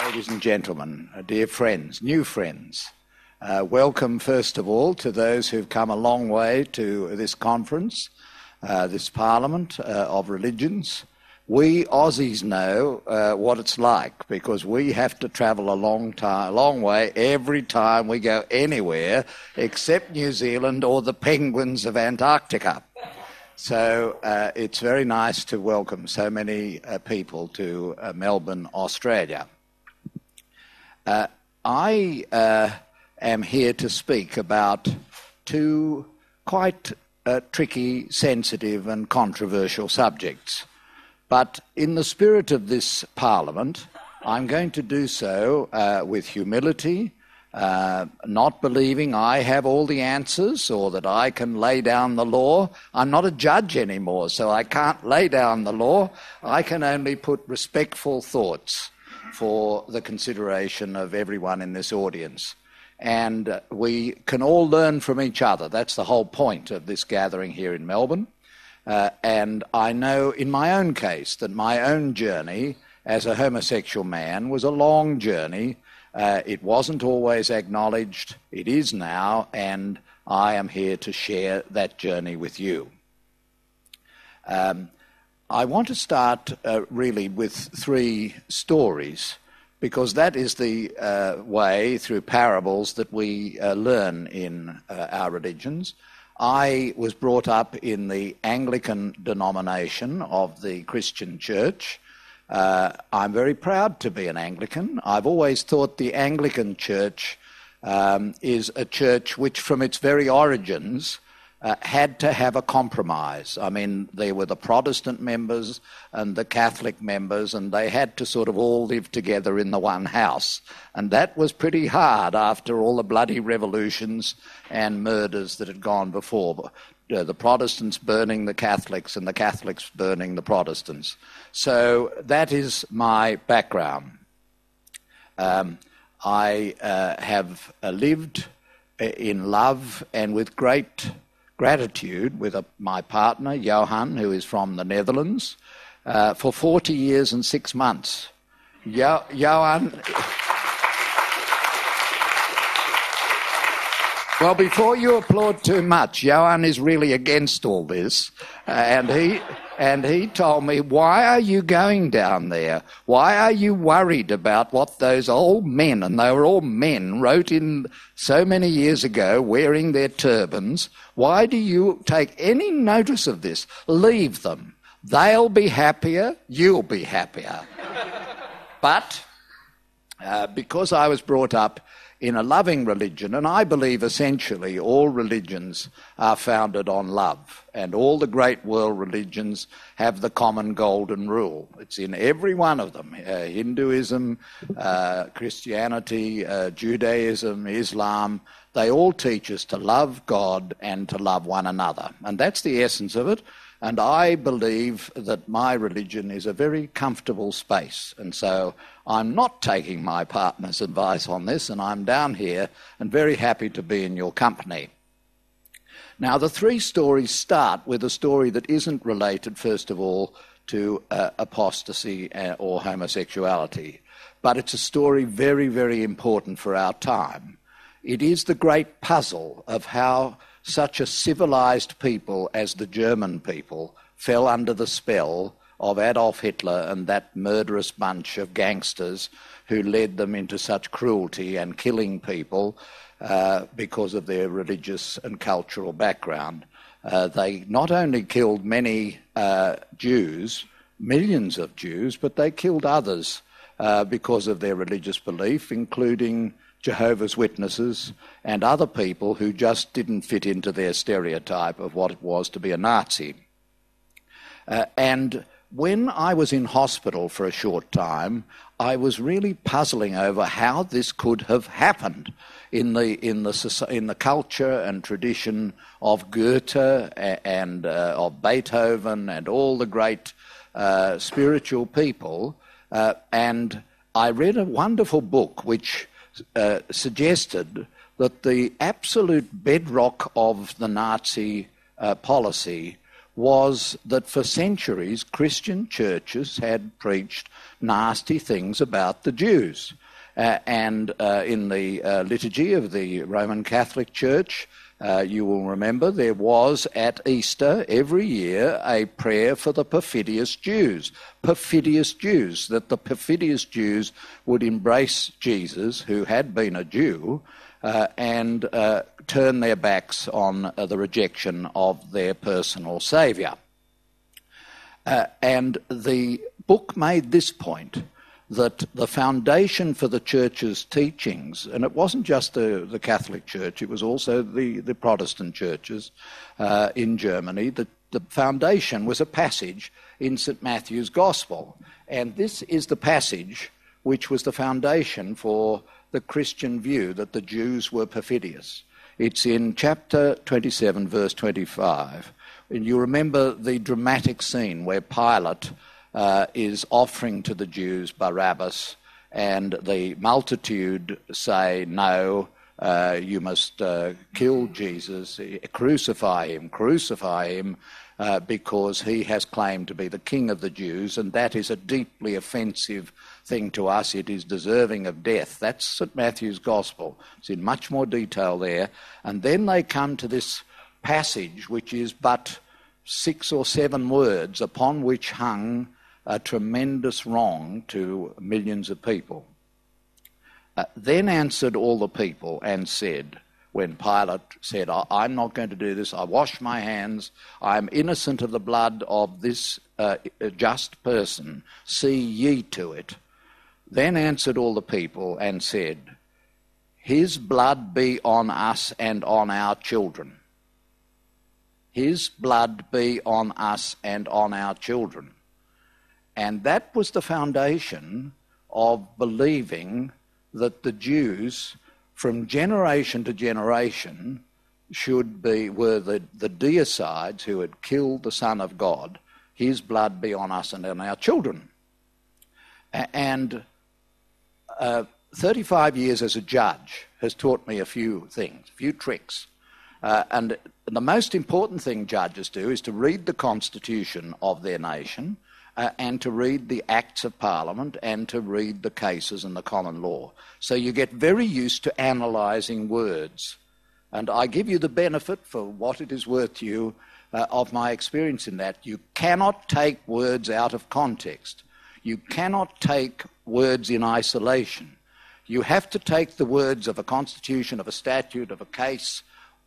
Ladies and gentlemen, dear friends, new friends, welcome first of all to those who've come a long way to this conference, this Parliament of Religions. We Aussies know what it's like because we have to travel a long way every time we go anywhere except New Zealand or the penguins of Antarctica. So it's very nice to welcome so many people to Melbourne, Australia. I am here to speak about two quite tricky, sensitive and controversial subjects. But in the spirit of this Parliament, I'm going to do so with humility, not believing I have all the answers or that I can lay down the law. I'm not a judge anymore, so I can't lay down the law. I can only put respectful thoughts for the consideration of everyone in this audience. And we can all learn from each other. That's the whole point of this gathering here in Melbourne. And I know in my own case that my own journey as a homosexual man was a long journey. It wasn't always acknowledged. It is now, and I am here to share that journey with you. I want to start really with three stories, because that is the way through parables that we learn in our religions. I was brought up in the Anglican denomination of the Christian Church. I'm very proud to be an Anglican. I've always thought the Anglican Church is a church which from its very origins had to have a compromise. I mean, there were the Protestant members and the Catholic members, and they had to sort of all live together in the one house. And that was pretty hard after all the bloody revolutions and murders that had gone before. The Protestants burning the Catholics and the Catholics burning the Protestants. So that is my background. I have lived in love and with great gratitude with my partner, Johan, who is from the Netherlands, for 40 years and 6 months. Johan... Well, before you applaud too much, Johan is really against all this, and he told me, why are you going down there? Why are you worried about what those old men, and they were all men, wrote in so many years ago wearing their turbans? Why do you take any notice of this? Leave them. They'll be happier, you'll be happier. But because I was brought up in a loving religion, and I believe essentially all religions are founded on love, and all the great world religions have the common golden rule. It's in every one of them. Hinduism, Christianity, Judaism, Islam, they all teach us to love God and to love one another. And that's the essence of it. And I believe that my religion is a very comfortable space. And so I'm not taking my partner's advice on this, and I'm down here and very happy to be in your company. Now, the three stories start with a story that isn't related, first of all, to apostasy or homosexuality. But it's a story very, very important for our time. It is the great puzzle of how such a civilized people as the German people fell under the spell of Adolf Hitler and that murderous bunch of gangsters who led them into such cruelty and killing people because of their religious and cultural background. They not only killed many Jews, millions of Jews, but they killed others because of their religious belief, including Jehovah's Witnesses and other people who just didn't fit into their stereotype of what it was to be a Nazi. And when I was in hospital for a short time, I was really puzzling over how this could have happened in the culture and tradition of Goethe and of Beethoven and all the great spiritual people. And I read a wonderful book which suggested that the absolute bedrock of the Nazi policy was that for centuries Christian churches had preached nasty things about the Jews. And in the liturgy of the Roman Catholic Church, you will remember there was at Easter every year a prayer for the perfidious Jews. Perfidious Jews, that the perfidious Jews would embrace Jesus, who had been a Jew, and turn their backs on the rejection of their personal saviour. And the book made this point, that the foundation for the church's teachings, and it wasn't just the Catholic Church, it was also the Protestant churches in Germany, the foundation was a passage in St. Matthew's Gospel. And this is the passage which was the foundation for the Christian view that the Jews were perfidious. It's in chapter 27, verse 25. And you remember the dramatic scene where Pilate is offering to the Jews Barabbas, and the multitude say, no, you must kill Jesus, crucify him, because he has claimed to be the king of the Jews, and that is a deeply offensive thing to us. It is deserving of death. That's St. Matthew's Gospel. It's in much more detail there. And then they come to this passage, which is but 6 or 7 words, upon which hung a tremendous wrong to millions of people. Then answered all the people and said, when Pilate said, I'm not going to do this, I wash my hands, I am innocent of the blood of this just person, see ye to it. Then answered all the people and said, his blood be on us and on our children. His blood be on us and on our children. And that was the foundation of believing that the Jews, from generation to generation, were the deicides who had killed the Son of God. His blood be on us and on our children. And 35 years as a judge has taught me a few things, a few tricks. And the most important thing judges do is to read the constitution of their nation, and to read the Acts of Parliament, and to read the cases and the common law. So you get very used to analysing words. And I give you the benefit, for what it is worth to you, of my experience in that. You cannot take words out of context. You cannot take words in isolation. You have to take the words of a constitution, of a statute, of a case,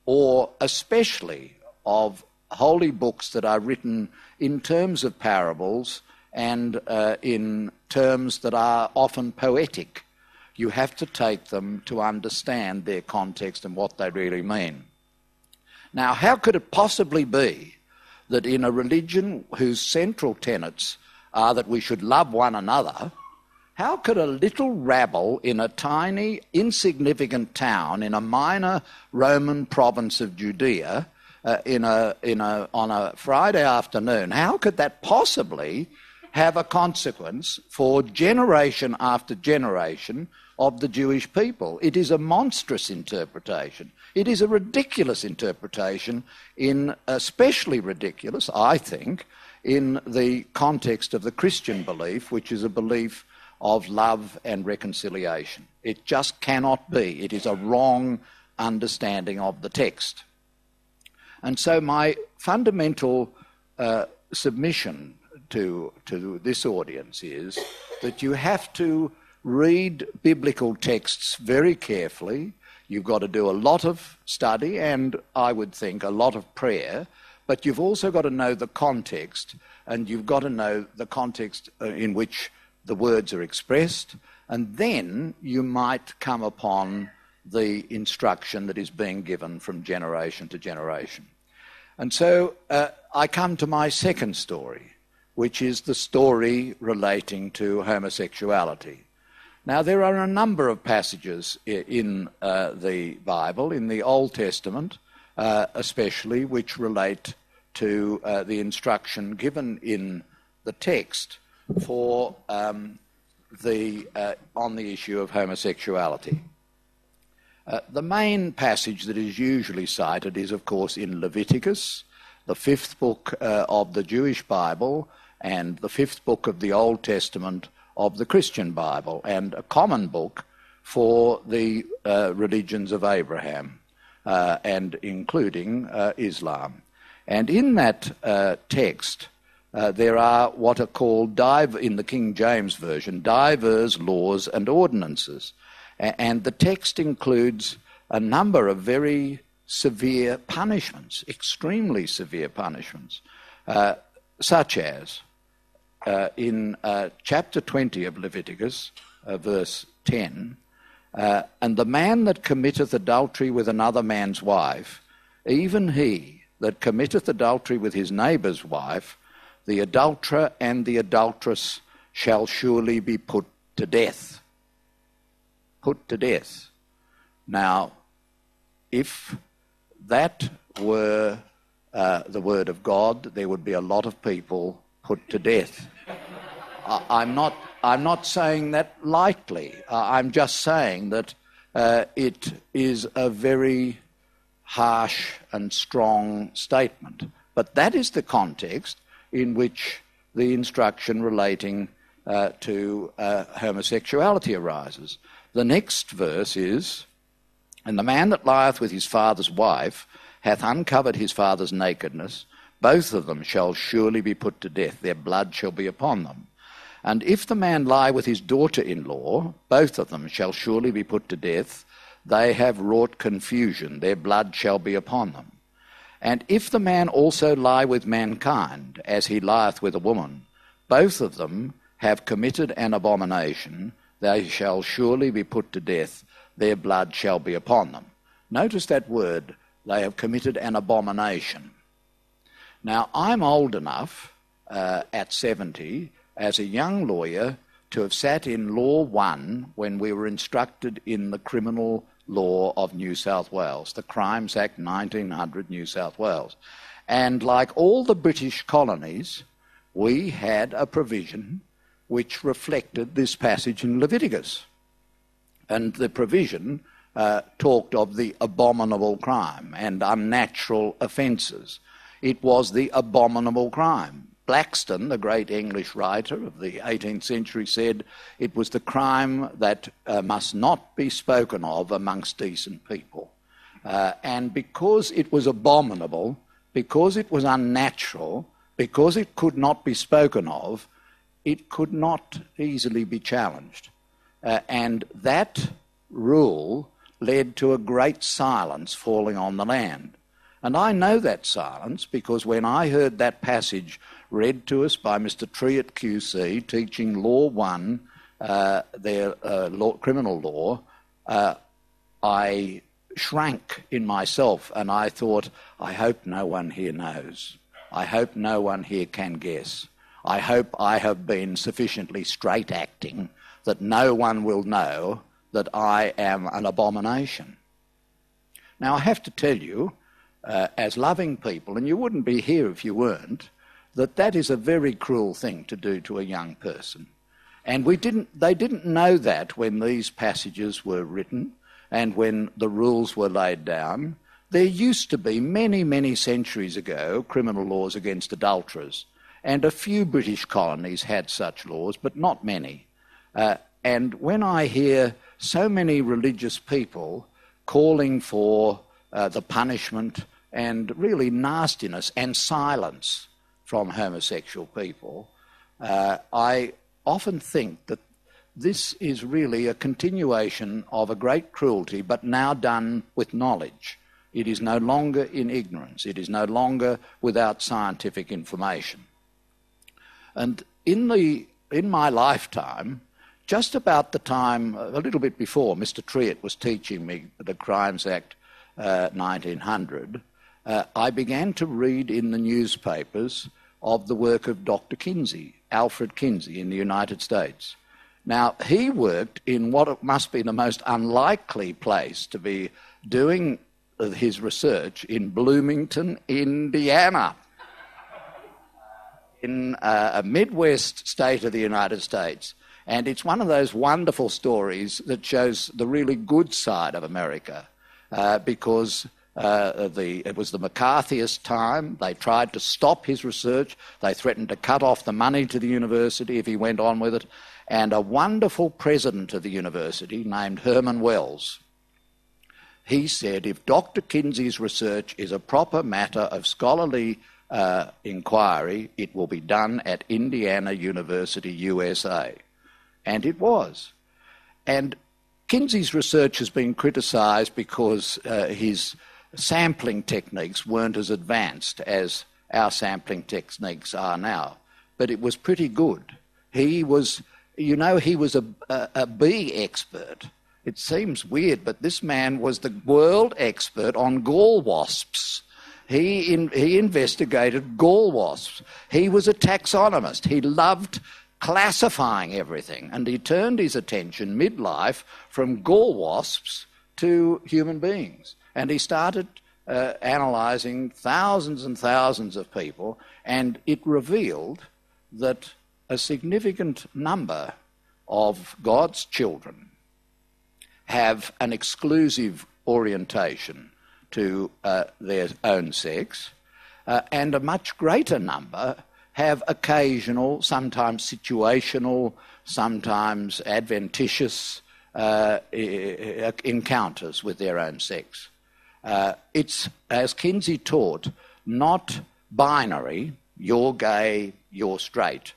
or especially of holy books that are written in terms of parables and in terms that are often poetic. You have to take them to understand their context and what they really mean. Now, how could it possibly be that in a religion whose central tenets are that we should love one another, how could a little rabble in a tiny, insignificant town in a minor Roman province of Judea on a Friday afternoon, how could that possibly have a consequence for generation after generation of the Jewish people? It is a monstrous interpretation. It is a ridiculous interpretation, especially ridiculous, I think, in the context of the Christian belief, which is a belief of love and reconciliation. It just cannot be. It is a wrong understanding of the text. And so my fundamental submission to this audience is that you have to read biblical texts very carefully. You've got to do a lot of study and, I would think, a lot of prayer, but you've also got to know the context, and you've got to know the context in which the words are expressed, and then you might come upon the instruction that is being given from generation to generation. And so I come to my second story, which is the story relating to homosexuality. Now, there are a number of passages in the Bible, in the Old Testament especially, which relate to the instruction given in the text for on the issue of homosexuality. The main passage that is usually cited is, of course, in Leviticus, the fifth book of the Jewish Bible and the fifth book of the Old Testament of the Christian Bible, and a common book for the religions of Abraham, and including Islam. And in that text, there are what are called, in the King James Version, divers laws and ordinances. And the text includes a number of very severe punishments, extremely severe punishments, such as in chapter 20 of Leviticus, verse 10, and the man that committeth adultery with another man's wife, even he that committeth adultery with his neighbour's wife, the adulterer and the adulteress shall surely be put to death. Put to death. Now, if that were the word of God, there would be a lot of people put to death. I'm not saying that lightly. I'm just saying that it is a very harsh and strong statement. But that is the context in which the instruction relating to homosexuality arises. The next verse is, and the man that lieth with his father's wife hath uncovered his father's nakedness, both of them shall surely be put to death, their blood shall be upon them. And if the man lie with his daughter-in-law, both of them shall surely be put to death, they have wrought confusion, their blood shall be upon them. And if the man also lie with mankind, as he lieth with a woman, both of them have committed an abomination, they shall surely be put to death, their blood shall be upon them. Notice that word, they have committed an abomination. Now, I'm old enough, at 70, as a young lawyer, to have sat in Law 1 when we were instructed in the criminal law of New South Wales, the Crimes Act 1900, New South Wales. And like all the British colonies, we had a provision which reflected this passage in Leviticus. And the provision talked of the abominable crime and unnatural offences. It was the abominable crime. Blackstone, the great English writer of the 18th century, said it was the crime that must not be spoken of amongst decent people. And because it was abominable, because it was unnatural, because it could not be spoken of, it could not easily be challenged. And that rule led to a great silence falling on the land. And I know that silence because when I heard that passage read to us by Mr. Triet QC, teaching Law 1, their criminal law, I shrank in myself and I thought, I hope no one here knows. I hope no one here can guess. I hope I have been sufficiently straight acting that no one will know that I am an abomination. Now, I have to tell you, as loving people, and you wouldn't be here if you weren't, that is a very cruel thing to do to a young person. And they didn't know that when these passages were written and when the rules were laid down. There used to be many, many centuries ago criminal laws against adulterers, and a few British colonies had such laws, but not many. And when I hear so many religious people calling for the punishment and really nastiness and silence from homosexual people, I often think that this is really a continuation of a great cruelty, but now done with knowledge. It is no longer in ignorance. It is no longer without scientific information. And in my lifetime, just about the time, a little bit before Mr. Triet was teaching me the Crimes Act 1900, I began to read in the newspapers of the work of Dr. Kinsey, Alfred Kinsey, in the United States. Now, he worked in what must be the most unlikely place to be doing his research, in Bloomington, Indiana, in a Midwest state of the United States. And it's one of those wonderful stories that shows the really good side of America, because It was the McCarthyist time. They tried to stop his research. They threatened to cut off the money to the university if he went on with it. And a wonderful president of the university named Herman Wells, he said, if Dr. Kinsey's research is a proper matter of scholarly inquiry, it will be done at Indiana University, USA. And it was. And Kinsey's research has been criticised because his sampling techniques weren't as advanced as our sampling techniques are now. But it was pretty good. He was a bee expert. It seems weird, but this man was the world expert on gall wasps. He investigated gall wasps. He was a taxonomist. He loved classifying everything, and he turned his attention midlife from gall wasps to human beings. And he started analysing thousands and thousands of people, and it revealed that a significant number of God's children have an exclusive orientation to their own sex, and a much greater number have occasional, sometimes situational, sometimes adventitious encounters with their own sex. It's, as Kinsey taught, not binary, you're gay, you're straight,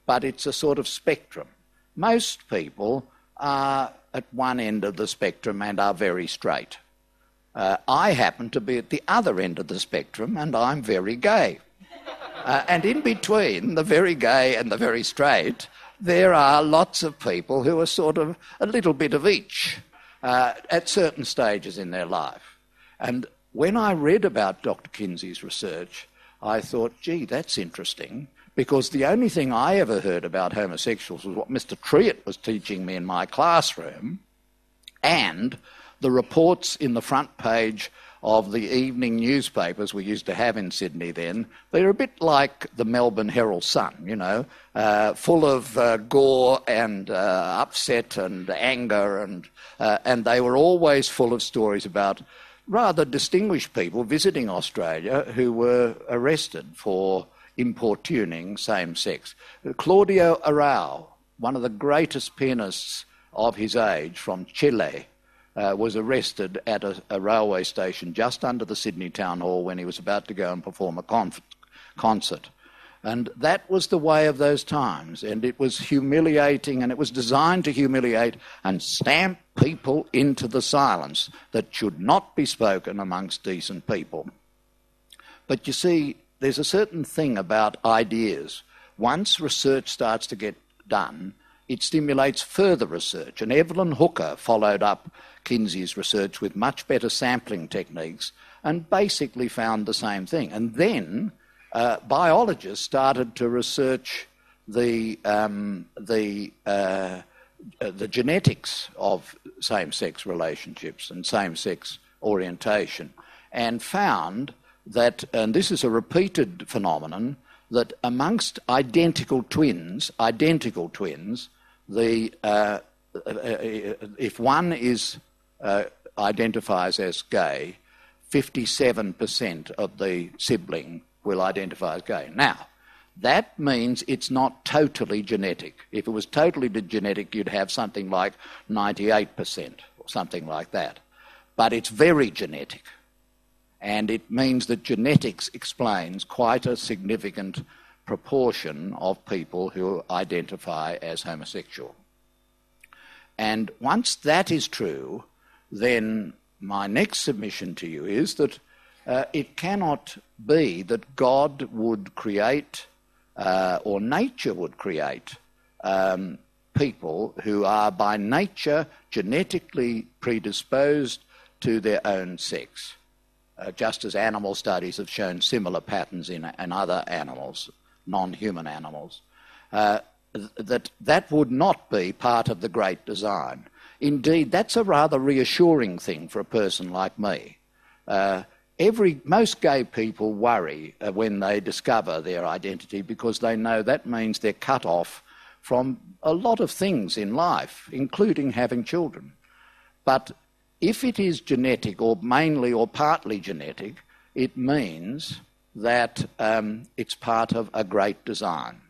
but it's a sort of spectrum. Most people are at one end of the spectrum and are very straight. I happen to be at the other end of the spectrum and I'm very gay. And in between the very gay and the very straight, there are lots of people who are sort of a little bit of each at certain stages in their life. And when I read about Dr. Kinsey's research, I thought, gee, that's interesting, because the only thing I ever heard about homosexuals was what Mr. Triet was teaching me in my classroom, and the reports in the front page of the evening newspapers we used to have in Sydney then. They're a bit like the Melbourne Herald Sun, full of gore and upset and anger, and they were always full of stories about rather distinguished people visiting Australia who were arrested for importuning same-sex. Claudio Arrau, one of the greatest pianists of his age from Chile, was arrested at a railway station just under the Sydney Town Hall when he was about to go and perform a concert. And that was the way of those times, and it was humiliating, and it was designed to humiliate and stamp people into the silence that should not be spoken amongst decent people. But you see, there's a certain thing about ideas. Once research starts to get done, it stimulates further research, and Evelyn Hooker followed up Kinsey's research with much better sampling techniques and basically found the same thing. And then biologists started to research the genetics of same-sex relationships and same-sex orientation, and found that, and this is a repeated phenomenon, that amongst identical twins, if one identifies as gay, 57% of the sibling will identify as gay. Now, that means it's not totally genetic. If it was totally genetic, you'd have something like 98% or something like that. But it's very genetic. And it means that genetics explains quite a significant proportion of people who identify as homosexual. And once that is true, then my next submission to you is that it cannot be that God would create or nature would create people who are by nature genetically predisposed to their own sex, just as animal studies have shown similar patterns in other animals, non-human animals. That would not be part of the great design. Indeed, that's a rather reassuring thing for a person like me. Most gay people worry when they discover their identity, because they know that means they're cut off from a lot of things in life, including having children. But if it is genetic, or mainly or partly genetic, it means that it's part of a great design.